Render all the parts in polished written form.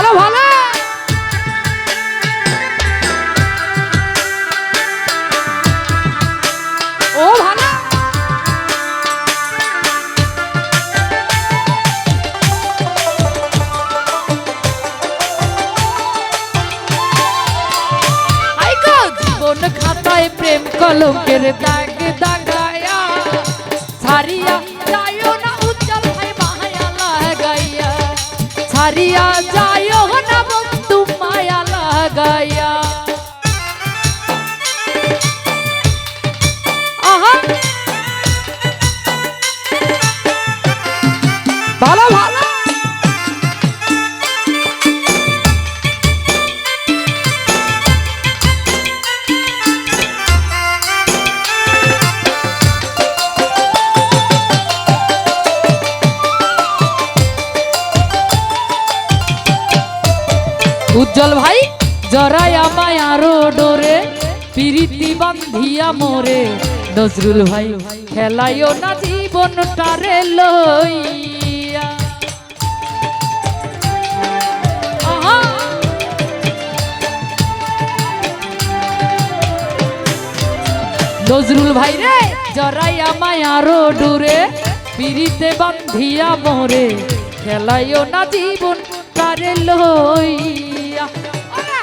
ভালো ভালো ও ভালো আইগো জীবন খাতায় প্রেম কলঙ্কের দাগ দাগায়া ছাড়িয়া যাইও না উজ্জ্বল ভাই মায়া লাগাইয়া ছাড়িয়া যাইও না বন্ধু মায়া লাগাইয়া আহা ভালো ভালো উজ্জ্বল ভাই জরাই আমায় আরো ডোরে পিরিতি বান্ধিয়া মোরে নজরুল ভাই খেলাইও না জীবনটারে লইয়া আহা নজরুল ভাই রে জরাই আমায় আরো ডোরে পিরিতে বান্ধিয়া মোরে খেলাইও না জীবনটারে লইয়া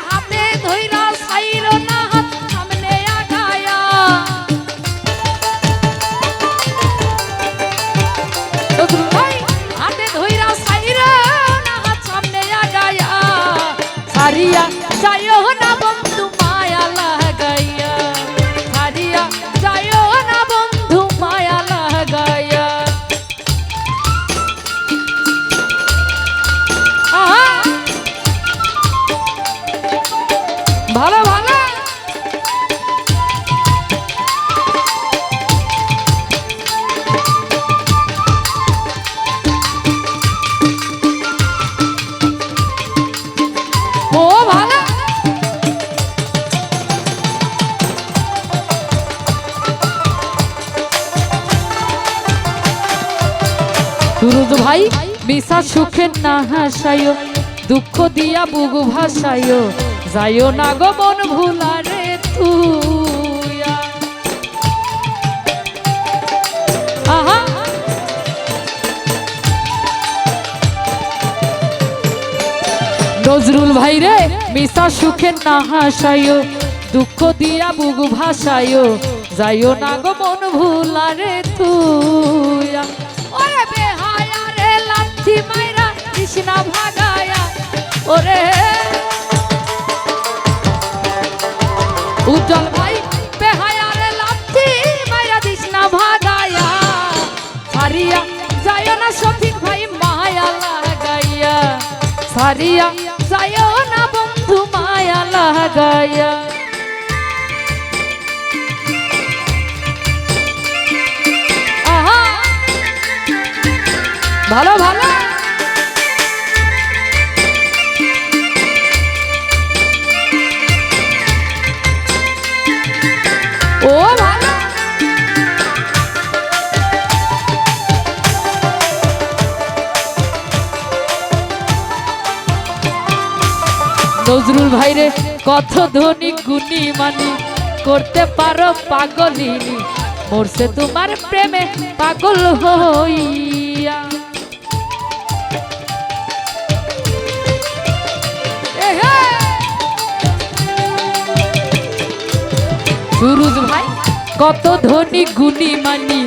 হাতে ধইরা ছাইরো না হাত সামনে আগায়া হাতে ধইরা ছাইরো না হাত সামনে আগায়া ছাড়িয়া যাইও না বন্ধু মায়া লাগাইয়া ছাড়িয়া যাইও না বন্ধু মায়া লাগাইয়া ভালো ভালো ও ভালো সুরজ ভাই মিশা সুখের না হাসায়ো দুঃখ দিয়া বুগু ভাসায়ো যাইও না গো মন ভুলারে তুইয়া আহা নজরুল ভাই রে মিশা সুখের না হাসায়ো দুঃখ দিয়া বুগু ভাসায়ো যাইও না গো মন ভুলারে তুইয়া ওরে বেহায়া রে লাথি মাইরা কৃষ্ণা ভাগায়া ওরে উজ্জ্বল ভাই বেহায়া রে লাথি মাইরা কৃষ্ণা ভাগায়া ছাড়িয়া যাইও না শফিক ভাই মায়া লাগাইয়া ছাড়িয়া যাইও না বন্ধু মায়া লাগাইয়া আহা ভালো ভালো ও ভালো নজরুল ভাই রে কত ধনী গুণী মানি করতে পারো পাগলিনী মরছে তোমার প্রেমে পাগল হইয়া সুরজ ভাই কত ধনী গুণী মানি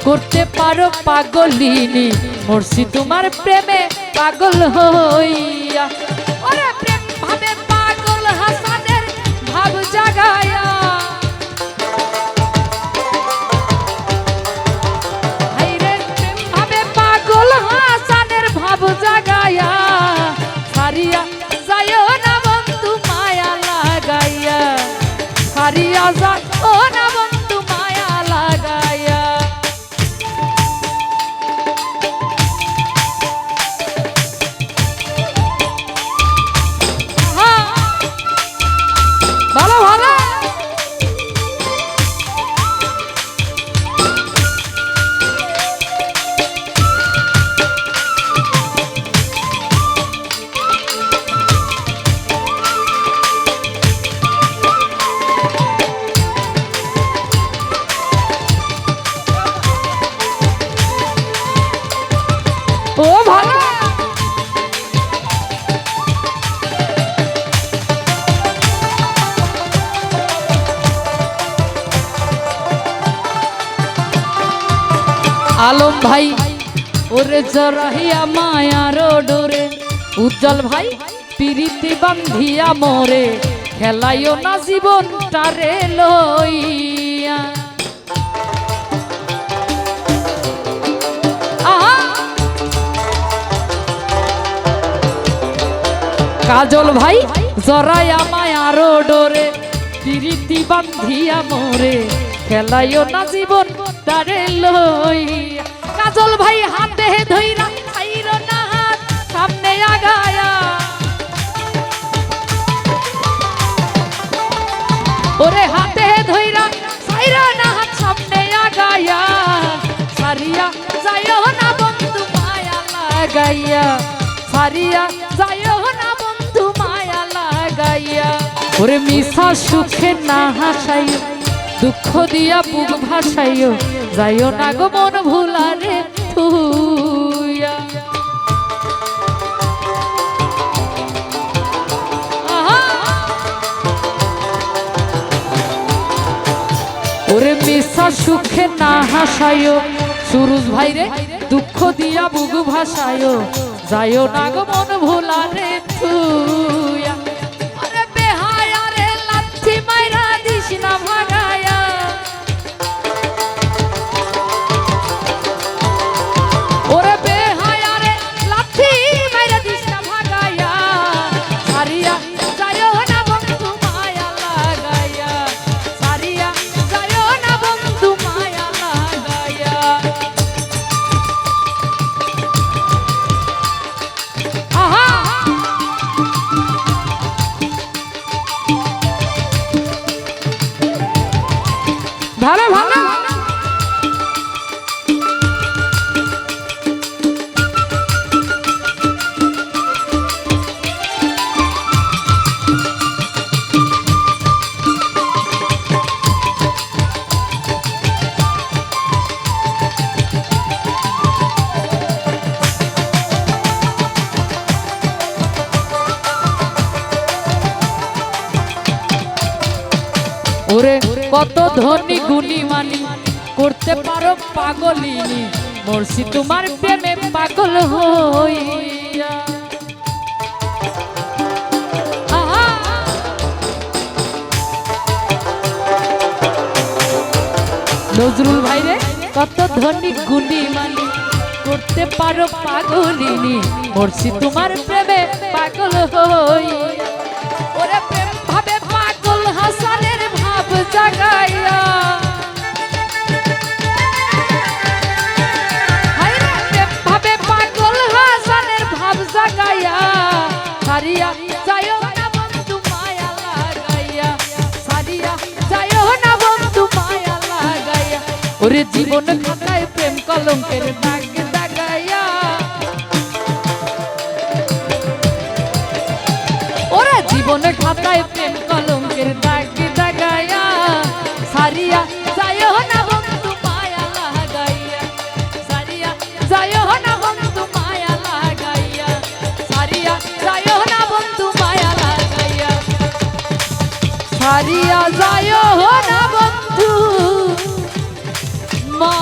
করতে পারো পাগলিনী মরছি তোমার প্রেমে পাগল হইয়া ওরে প্রেম ভাবে পাগল হাসানের ভাব জাগায়া হাইরে প্রেম ভাবে পাগল হাসানের ভাব জাগায়া ছাড়িয়া যাইও না বন্ধু মায়া লাগাইয়া ছাড়িয়া যাইও না বন্ধু মায়া লাগাইয়া আলম ভাই ওরে জরাহিয়া মায়ার ডোরে, উজ্জ্বল ভাই পিরিতি বান্ধিয়া মোরে, খেলাইও না জীবন তারে লইয়া। কাজল ভাই জরাইয়া মায়ার ডোরে, পিরিতি বান্ধিয়া মোরে, খেলাইও না জীবন তারে লইয়া। কাজল ভাই হাতে ধইরা ছাইরো না হাত সামনে আগায়া, ওরে হাতে ধইরা ছাইরো না হাত সামনে আগায়া, সারিয়া যাইও না বন্ধু মায়া লাগাইয়া, সারিয়া যাইও না বন্ধু মায়া লাগাইয়া। ওরে মিশা সুখে না হাসাইও, দুঃখ দিয়া বুক ভাসাইও, যাইও না গো মন ভুলারে থুইয়া। ওরে মিশা সুখে না হাসাইও, সুরুজ ভাই রে দুঃখ দিয়া বুক ভাসাইও, যাইও না গো মন ভুলারে থুইয়া। ওরে বেহায়া রে লাথি মাইরা দিস না ভাগায়া, ওরে বেহায়া রে লাথি মাইরা দিস না ভাগায়া, সারিয়া যাইও না বন্ধু মায়া লাগাইয়া, সারিয়া যাইও না বন্ধু মায়া লাগাইয়া। আহা ভালো ভালো ওরে কত ধনী গুণী মানি করতে পারো পাগলিনী, মরছি তোমার প্রেমে পাগল হইয়া। নজরুল ভাই রে কত ধনী গুণী মানি করতে পারো পাগলিনী, মরছি তোমার প্রেমে পাগল হইয়া। ওরে প্রেম ভাবে পাগল হাসানের ভাব জাগাইয়া, প্রেম ভাবে পাগল হাসানের ভাব জাগাইয়া, সারিয়া যাইও না বন্ধু মায়া লাগাইয়া, সারিয়া যাইও না বন্ধু মায়া লাগাইয়া। ওরে জীবন খাতায় প্রেম কলঙ্কের দাগ দাগাইয়া, ওরে জীবন খাতায় প্রেম কলঙ্কের দাগ দাগাইয়া, সারিয়া যাইও না বন্ধু মায়া লাগাইয়া, সারিয়া যাইও না বন্ধু মায়া লাগাইয়া, সারিয়া যাইও না বন্ধু মায়া লাগাইয়া, সারিয়া যাইও না বন্ধু মা